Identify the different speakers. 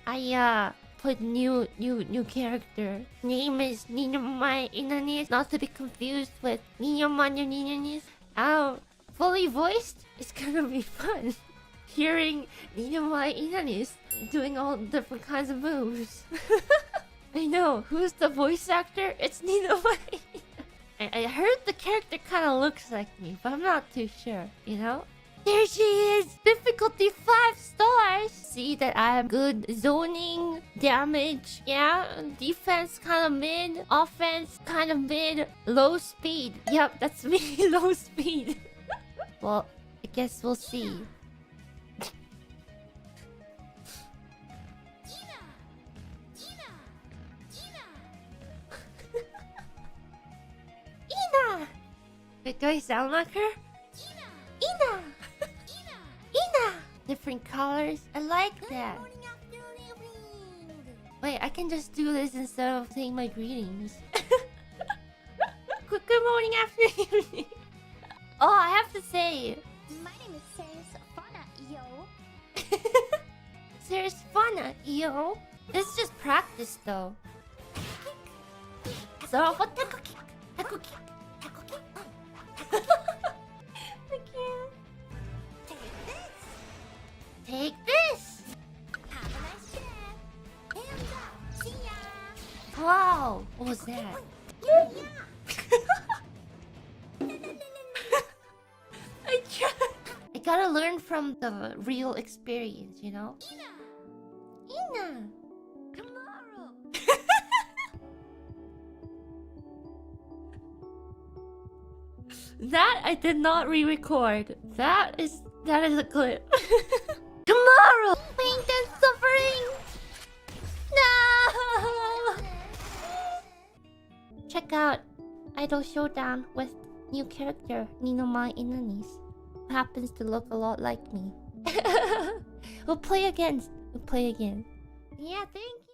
Speaker 1: I put new character. Name is Ninomae Ina'nis, not to be confused with Ninomae Ina'nis. Fully voiced. It's gonna be fun. Hearing Ninomae Ina'nis doing all different kinds of moves. I know. Who's the voice actor? It's Ninomae. I heard the character kind of looks like me, but I'm not too sure, you know? There she is! Difficulty 5 stars! See that I have good zoning, damage, yeah? Defense kind of mid, offense kind of mid, low speed. Yep, that's me, low speed. Well, I guess we'll see. Ina! Wait, do I sound like her? Ina! Ina! Different colors. I like that. Wait, I can just do this instead of saying my greetings. Good morning, afternoon, evening. Oh, I have to say.
Speaker 2: My name is Fana, yo.
Speaker 1: There's fun, yo. This is just practice, though. So, what taco kick? Taco kick. Taco kick. I can't. Take this.
Speaker 2: Have a nice day. Hands up. See ya.
Speaker 1: Wow. What was that? I tried. I gotta learn from the real experience, you know? Ina.
Speaker 2: Tomorrow.
Speaker 1: That I did not re-record. That is a clip. Tomorrow! Pain and suffering! No! Check out Idol Showdown with new character Ninomae Ina'nis, who happens to look a lot like me. We'll play again. Yeah, thank you.